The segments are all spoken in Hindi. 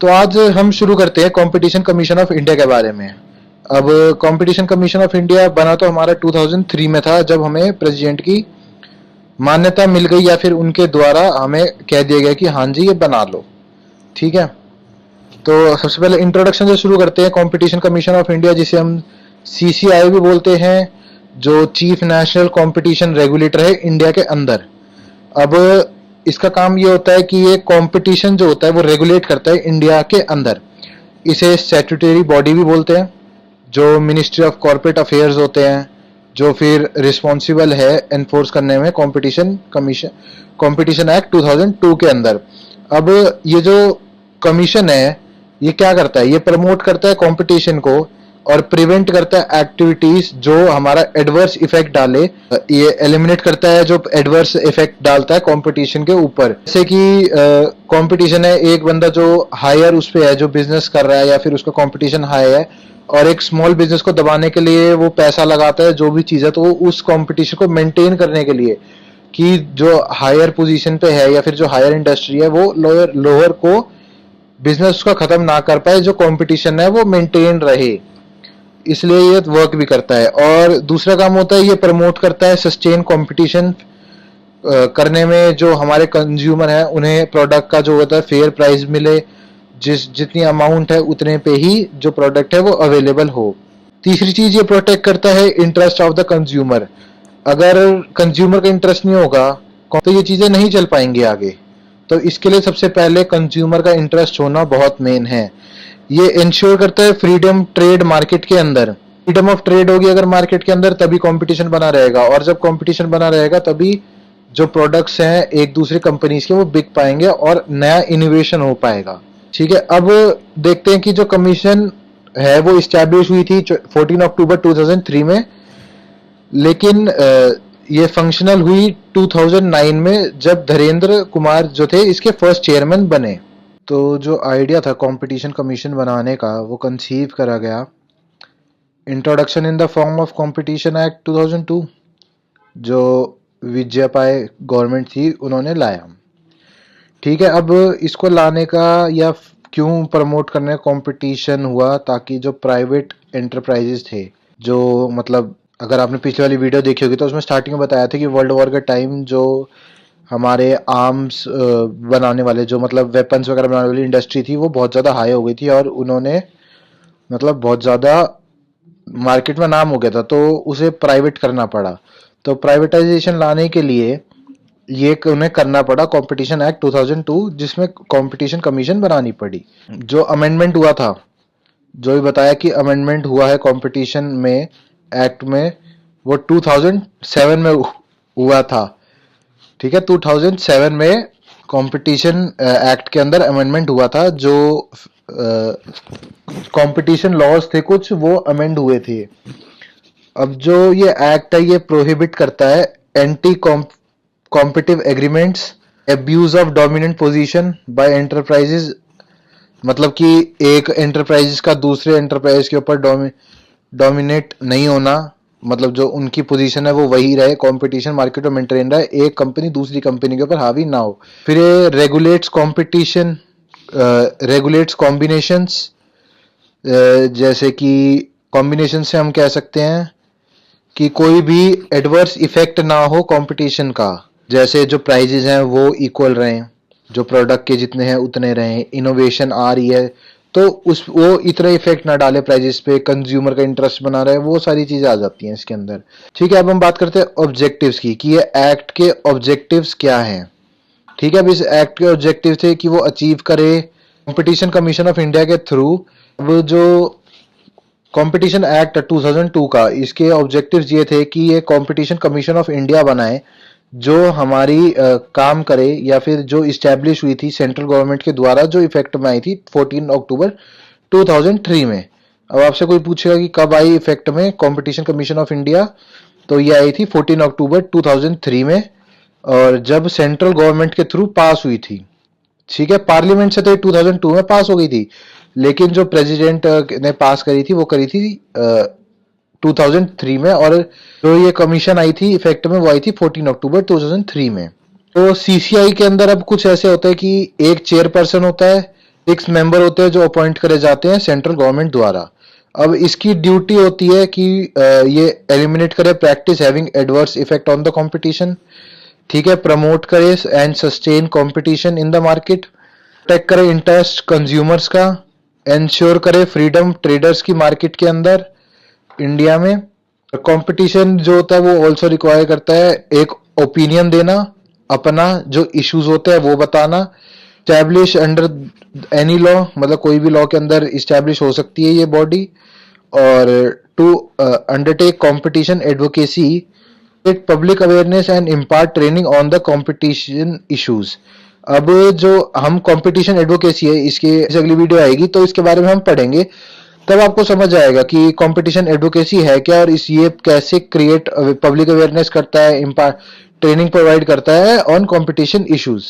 तो आज हम शुरू करते हैं कंपटीशन कमीशन ऑफ इंडिया के बारे में। अब कंपटीशन कमीशन ऑफ इंडिया बना तो हमारा 2003 में था, जब हमें प्रेसिडेंट की मान्यता मिल गई या फिर उनके द्वारा हमें कह दिया गया कि हाँ जी ये बना लो। ठीक है, तो सबसे पहले इंट्रोडक्शन से शुरू करते हैं। कंपटीशन कमीशन ऑफ इंडिया, जिसे हम सीसीआई भी बोलते हैं, जो चीफ नेशनल कंपटीशन रेगुलेटर है इंडिया के अंदर। अब इसका काम ये होता है कि ये कंपटीशन जो होता है वो रेगुलेट करता है इंडिया के अंदर। इसे स्टैट्यूटरी बॉडी भी बोलते हैं, जो मिनिस्ट्री ऑफ कॉर्पोरेट अफेयर्स होते हैं, जो फिर रिस्पॉन्सिबल है एनफोर्स करने में कंपटीशन एक्ट 2002 के अंदर। अब ये जो कमीशन है ये क्या करता है, ये प्रमोट करता है कंपटीशन को और प्रिवेंट करता है एक्टिविटीज जो हमारा एडवर्स इफेक्ट डाले। ये एलिमिनेट करता है जो एडवर्स इफेक्ट डालता है कंपटीशन के ऊपर। जैसे कि कंपटीशन है, एक बंदा जो हायर उस पे है, जो बिजनेस कर रहा है या फिर उसका कंपटीशन हाई है और एक स्मॉल बिजनेस को दबाने के लिए वो पैसा लगाता है जो भी चीज है, तो वो उस कंपटीशन को मेंटेन करने के लिए कि जो हायर पोजीशन पे है या फिर जो हायर इंडस्ट्री है वो लोअर को बिजनेस उसका खत्म ना कर पाए, जो कंपटीशन है वो मेंटेन रहे, इसलिए ये वर्क भी करता है। और दूसरा काम होता है ये प्रमोट करता है सस्टेन कंपटीशन करने में, जो हमारे कंज्यूमर हैं उन्हें प्रोडक्ट का जो होता है फेयर प्राइस मिले, जितनी अमाउंट है उतने पे ही जो प्रोडक्ट है वो अवेलेबल हो। तीसरी चीज ये प्रोटेक्ट करता है इंटरेस्ट ऑफ द कंज्यूमर। अगर कंज्यूमर का इंटरेस्ट नहीं होगा तो ये चीजें नहीं चल पाएंगी आगे। तो इसके लिए सबसे पहले कंज्यूमर का इंटरेस्ट होना बहुत मेन है। ये इंश्योर करता है फ्रीडम ट्रेड मार्केट के अंदर। फ्रीडम ऑफ ट्रेड होगी अगर मार्केट के अंदर, तभी कंपटीशन बना रहेगा, और जब कंपटीशन बना रहेगा तभी जो प्रोडक्ट्स हैं एक दूसरे कंपनीज के वो बिक पाएंगे और नया इनोवेशन हो पाएगा। ठीक है, अब देखते हैं कि जो कमीशन है वो इस्टेब्लिश हुई थी 14 अक्टूबर 2003 में, लेकिन ये फंक्शनल हुई 2009 में, जब धीरेन्द्र कुमार जो थे इसके फर्स्ट चेयरमैन बने। तो जो आइडिया था कंपटीशन कमीशन बनाने का वो कंसीव करा गया introduction in the form of competition act 2002, जो विजयपाय गवर्नमेंट थी उन्होंने लाया। ठीक है, अब इसको लाने का या क्यों प्रमोट करने का कंपटीशन हुआ, ताकि जो प्राइवेट एंटरप्राइजेस थे, जो मतलब अगर आपने पिछली वाली वीडियो देखी होगी तो उसमें स्टार्टिंग में बताया था कि वर्ल्ड वॉर के टाइम जो हमारे आर्म्स बनाने वाले, जो मतलब वेपन्स वगैरह बनाने वाली इंडस्ट्री थी वो बहुत ज़्यादा हाई हो गई थी और उन्होंने मतलब बहुत ज़्यादा मार्केट में नाम हो गया था, तो उसे प्राइवेट करना पड़ा। तो प्राइवेटाइजेशन लाने के लिए ये उन्हें करना पड़ा कंपटीशन एक्ट 2002, जिसमें कंपटीशन कमीशन बनानी पड़ी। जो अमेंडमेंट हुआ था, जो भी बताया कि अमेंडमेंट हुआ है कंपटीशन में एक्ट में, वो 2007 में हुआ था। ठीक है, 2007 में कंपटीशन एक्ट के अंदर अमेंडमेंट हुआ था, जो कंपटीशन लॉज थे कुछ वो अमेंड हुए थे। अब जो ये एक्ट है ये प्रोहिबिट करता है anti competitive agreements, abuse of dominant position by enterprises, मतलब कि एक एंटरप्राइजेस का दूसरे एंटरप्राइज के ऊपर डोमिनेट नहीं होना, मतलब जो उनकी पोजीशन है वो वही रहे, कंपटीशन मार्केट में मेंटेन रहे, एक कंपनी दूसरी कंपनी के ऊपर हावी ना हो। फिर ये रेगुलेट्स कंपटीशन, रेगुलेट्स कॉम्बिनेशंस, जैसे कि कॉम्बिनेशन से हम कह सकते हैं कि कोई भी एडवर्स इफेक्ट ना हो कंपटीशन का, जैसे जो प्राइजेस हैं वो इक्वल रहें, जो प्रोडक्ट के जितने हैं उतने रहें, इनोवेशन आ रही है तो वो इतना इफेक्ट ना डाले प्राइजेस पे, कंज्यूमर का इंटरेस्ट बना रहे, वो सारी चीजें आ जाती हैं इसके अंदर। ठीक है, अब हम बात करते हैं ऑब्जेक्टिव्स की, कि ये एक्ट के ऑब्जेक्टिव्स क्या हैं। ठीक है, अब इस एक्ट के ऑब्जेक्टिव थे कि वो अचीव करे कंपटीशन कमीशन ऑफ इंडिया के थ्रू। अब जो कंपटीशन एक्ट 2002 का, इसके ऑब्जेक्टिव्स ये थे कि ये कंपटीशन कमीशन ऑफ इंडिया बनाए जो हमारी काम करे, या फिर जो इस्टेब्लिश हुई थी सेंट्रल गवर्नमेंट के द्वारा, जो इफेक्ट में आई थी 14 अक्टूबर 2003 में। अब आपसे कोई पूछेगा कि कब आई इफेक्ट में कंपटीशन कमीशन ऑफ इंडिया, तो ये आई थी 14 अक्टूबर 2003 में, और जब सेंट्रल गवर्नमेंट के थ्रू पास हुई थी। ठीक है, पार्लियामेंट से तो 2002 में पास हो गई थी, लेकिन जो प्रेसिडेंट ने पास करी थी वो करी थी 2003 में, और जो ये कमीशन आई थी इफेक्ट में वो आई थी 14 अक्टूबर 2003 में। तो सीसीआई के अंदर अब कुछ ऐसे होता है कि एक चेयरपर्सन होता है, 6 मेंबर होते हैं जो अपॉइंट करे जाते हैं सेंट्रल गवर्नमेंट द्वारा। अब इसकी ड्यूटी होती है कि ये एलिमिनेट करे practice having adverse effect on the competition, ठीक है, प्रमोट करे and sustain competition in the market, protect करे इंटरेस्ट कंज्यूमर्स का, इंश्योर करे फ्रीडम ट्रेडर्स की मार्केट के अंदर इंडिया में। कंपटीशन जो होता है वो ऑल्सो रिक्वायर करता है एक ओपिनियन देना, अपना जो इश्यूज होते हैं वो बताना, स्टैब्लिश अंडर एनी लॉ, मतलब कोई भी लॉ के अंदर इस्टेब्लिश हो सकती है ये बॉडी, और टू अंडरटेक कंपटीशन एडवोकेसी, एक public awareness and impart training on the competition issues. अब जो हम कंपटीशन एडवोकेसी है, इसकी अगली वीडियो आएगी तो इसके बारे में हम पढ़ेंगे, तब आपको समझ आएगा कि कंपटीशन एडवोकेसी है क्या और इस ये कैसे क्रिएट पब्लिक अवेयरनेस करता है, इम्पार्ट ट्रेनिंग प्रोवाइड करता है ऑन कंपटीशन इश्यूज।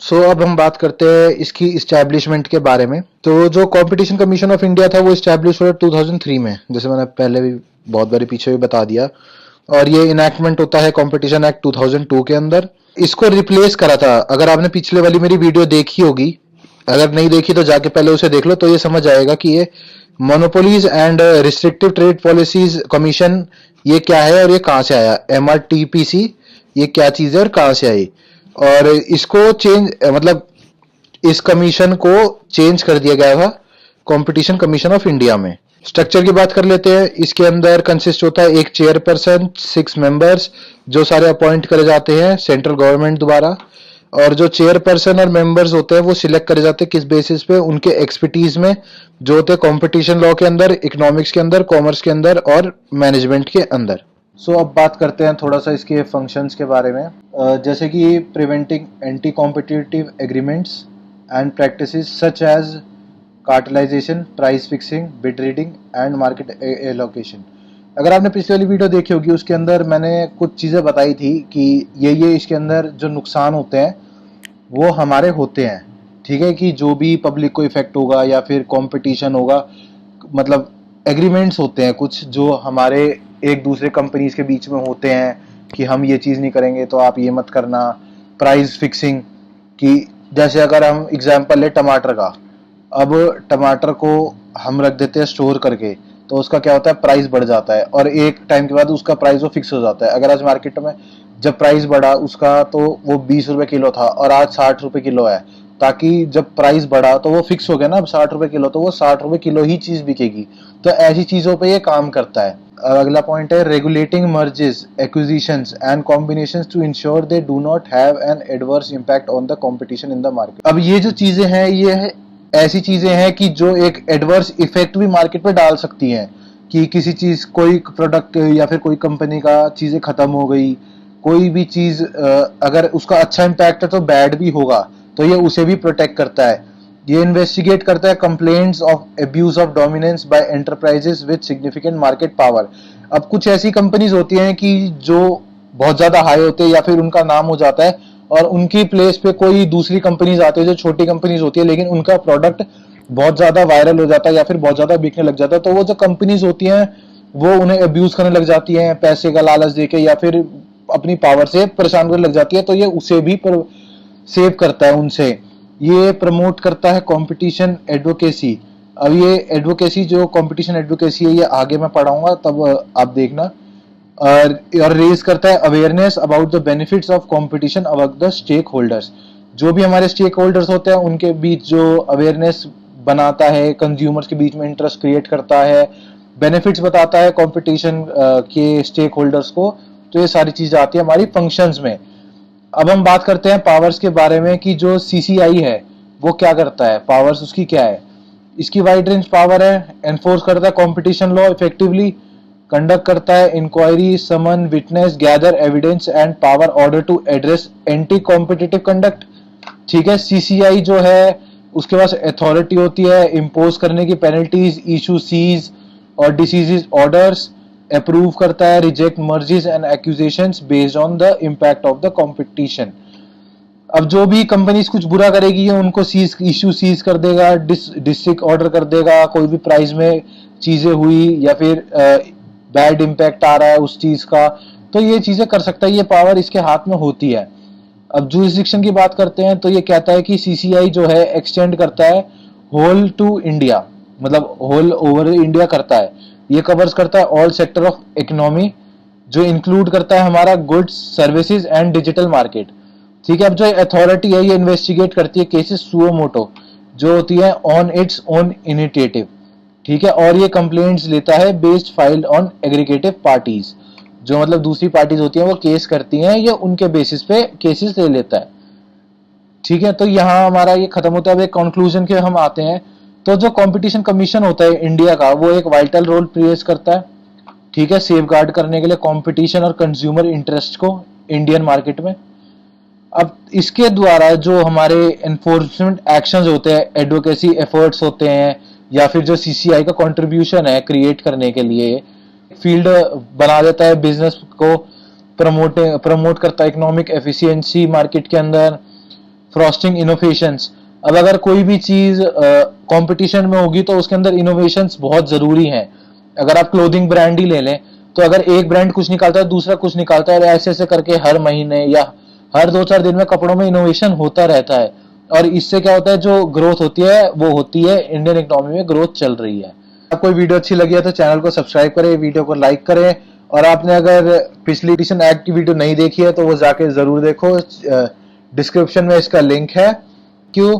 सो अब हम बात करते हैं इसकी इस्टेब्लिशमेंट के बारे में। तो जो कंपटीशन कमीशन ऑफ इंडिया था वो इस्टेब्लिश हुआ 2003 में, जैसे मैंने पहले भी बहुत बारी पीछे भी बता दिया, और ये इनैक्टमेंट होता है कंपटीशन एक्ट 2002 के अंदर। इसको रिप्लेस करा था, अगर आपने पिछले वाली मेरी वीडियो देखी होगी, अगर नहीं देखी तो जाके पहले उसे देख लो, तो ये समझ आएगा कि ये monopolies and restrictive trade policies commission ये क्या है और ये कहाँ से आया, MRTPC ये क्या चीज है और कहाँ से आई, और इसको चेंज मतलब इस कमीशन को चेंज कर दिया गया था कंपटीशन कमीशन ऑफ इंडिया में। स्ट्रक्चर की बात कर लेते हैं। इसके अंदर कंसिस्ट होता है एक चेयरपर्सन, 6 मेंबर्स जो सारे अपॉइंट करे जाते हैं सेंट्रल गवर्नमेंट द्वारा, और जो चेयरपर्सन और मेंबर्स होते हैं वो सिलेक्ट करे जाते हैं किस बेसिस पे, उनके एक्सपर्टीज में जो होते हैं कंपटीशन लॉ के अंदर, इकोनॉमिक्स के अंदर, कॉमर्स के अंदर और मैनेजमेंट के अंदर। सो अब बात करते हैं थोड़ा सा इसके फंक्शंस के बारे में, जैसे कि preventing anti competitive agreements and practices such as cartelisation, price fixing, bid rigging and market allocation. अगर आपने पिछली वाली वीडियो देखी होगी उसके अंदर मैंने कुछ चीज़ें बताई थी कि ये इसके अंदर जो नुकसान होते हैं वो हमारे होते हैं, ठीक है, कि जो भी पब्लिक को इफेक्ट होगा या फिर कंपटीशन होगा, मतलब एग्रीमेंट्स होते हैं कुछ जो हमारे एक दूसरे कंपनीज के बीच में होते हैं कि हम ये चीज़ नहीं करेंगे तो आप ये मत करना। प्राइस फिक्सिंग की, जैसे अगर हम एग्जांपल ले टमाटर का, अब टमाटर को हम रख देते हैं स्टोर करके तो उसका क्या होता है, प्राइस बढ़ जाता है और एक टाइम के बाद उसका प्राइस वो फिक्स हो जाता है। अगर आज मार्केट में जब प्राइस बढ़ा उसका तो वो 20 रुपए किलो था और आज 60 रुपए किलो है, ताकि जब प्राइस बढ़ा तो वो फिक्स हो गया ना, अब 60 रुपए किलो, तो वो 60 रुपए किलो ही चीज बिकेगी। तो ऐसी चीजों पे ये काम करता है। अगला पॉइंट है regulating mergers, acquisitions and combinations to ensure they do not have an adverse impact on the competition in the market. अब ये जो चीजें हैं ये ऐसी चीजें हैं कि जो एक एडवर्स इफेक्ट भी मार्केट पे डाल सकती हैं, कि किसी चीज, कोई प्रोडक्ट या फिर कोई कंपनी का चीजें खत्म हो गई, कोई भी चीज अगर उसका अच्छा इम्पैक्ट है तो बैड भी होगा, तो ये उसे भी प्रोटेक्ट करता है। ये इन्वेस्टिगेट करता है complaints of abuse of dominance by enterprises with significant market power. अब कुछ ऐसी कंपनीज होती हैं कि जो बहुत ज्यादा हाई होते हैं या फिर उनका नाम हो जाता है और उनकी प्लेस पे कोई दूसरी कंपनीज आती है जो छोटी कंपनीज होती है, लेकिन उनका प्रोडक्ट बहुत ज्यादा वायरल हो जाता है या फिर बहुत ज्यादा बिकने लग जाता है, तो वो जो कंपनीज होती हैं वो उन्हें अब्यूज करने लग जाती हैं, पैसे का लालच देके या फिर अपनी पावर से परेशान करने लग जाती है, तो ये उसे भी सेव करता है उनसे। ये प्रमोट करता है कंपटीशन एडवोकेसी। अब ये एडवोकेसी जो कंपटीशन एडवोकेसी है ये आगे मैं पढ़ाऊंगा तब आप देखना। और रेज करता है awareness about the benefits of competition about the stakeholders. जो भी हमारे स्टेक होल्डर्स होते हैं उनके बीच जो अवेयरनेस बनाता है, कंज्यूमर्स के बीच में इंटरेस्ट क्रिएट करता है, बेनिफिट्स बताता है कंपटीशन के स्टेक होल्डर्स को। तो ये सारी चीजें आती है हमारी फंक्शंस में। अब हम बात करते हैं पावर्स के बारे में कि जो CCI है वो क्या करता है, पावर्स उसकी क्या है। इसकी वाइड रेंज पावर है, एनफोर्स करता है कंपटीशन लॉ इफेक्टिवली, कंडक्ट करता है inquiry, summon witness, gather evidence and power order to address anti competitive conduct, ठीक है। CCI जो है उसके पास अथॉरिटी होती है इम्पोज करने की पेनल्टीज, इशू सीज और डिसीज ऑर्डर्स, अप्रूव करता है, reject merges and accusations based on the impact of the competition. अब जो भी कंपनीज कुछ बुरा करेगी ये उनको इशू सीज कर देगा, डिस्ट्रिक्ट ऑर्डर कर देगा, कोई भी प्राइस में चीजें हुई या फिर बैड इम्पैक्ट आ रहा है उस चीज का, तो ये चीजें कर सकता है, ये पावर इसके हाथ में होती है। अब जुरिस्डिक्शन की बात करते हैं तो ये कहता है कि CCI जो है एक्सटेंड करता है होल टू इंडिया, मतलब होल ओवर इंडिया करता है। ये कवर्स करता है ऑल सेक्टर ऑफ इकोनॉमी, जो इंक्लूड करता है हमारा goods, services and digital market. ठीक है, अब जो अथॉरिटी है ये इन्वेस्टिगेट करती है केसेस सुओ मोटो, जो होती है ऑन इट्स ओन इनिशिएटिव। ठीक है, और ये कंप्लेंट्स लेता है based filed on aggregative parties, जो मतलब दूसरी पार्टीज होती हैं वो केस करती हैं, ये उनके बेसिस पे केसेस ले लेता है। ठीक है, तो यहाँ हमारा ये खत्म होता है। अब एक कंक्लूजन के हम आते हैं। तो जो कंपटीशन कमीशन होता है इंडिया का, वो एक वाइटल रोल प्ले करता है, ठीक है, सेफ गार्ड करने के लिए कंपटीशन और कंज्यूमर इंटरेस्ट को इंडियन मार्केट में। अब इसके द्वारा जो हमारे एनफोर्समेंट एक्शंस होते हैं, एडवोकेसी एफर्ट्स होते हैं, या फिर जो सीसीआई का कंट्रीब्यूशन है क्रिएट करने के लिए, फील्ड बना देता है बिजनेस को, प्रमोट करता है इकोनॉमिक एफिशिएंसी मार्केट के अंदर, फ्रॉस्टिंग इनोवेशंस। अब अगर कोई भी चीज कंपटीशन में होगी तो उसके अंदर इनोवेशंस बहुत जरूरी हैं। अगर आप क्लोथिंग ब्रांड ही ले लें, तो अगर एक ब्रांड कुछ निकालता है दूसरा कुछ निकालता है, और ऐसे ऐसे करके हर महीने या हर 2-4 दिन में कपड़ों में इनोवेशन होता रहता है। और इससे क्या होता है, जो ग्रोथ होती है वो होती है, इंडियन इकोनॉमी में ग्रोथ चल रही है। आपको वीडियो अच्छी लगी है तो चैनल को सब्सक्राइब करें, वीडियो को लाइक करें, और आपने अगर पिछली एडिशन एक्ट की वीडियो नहीं देखी है तो वो जाके जरूर देखो, डिस्क्रिप्शन में इसका लिंक है। क्यों?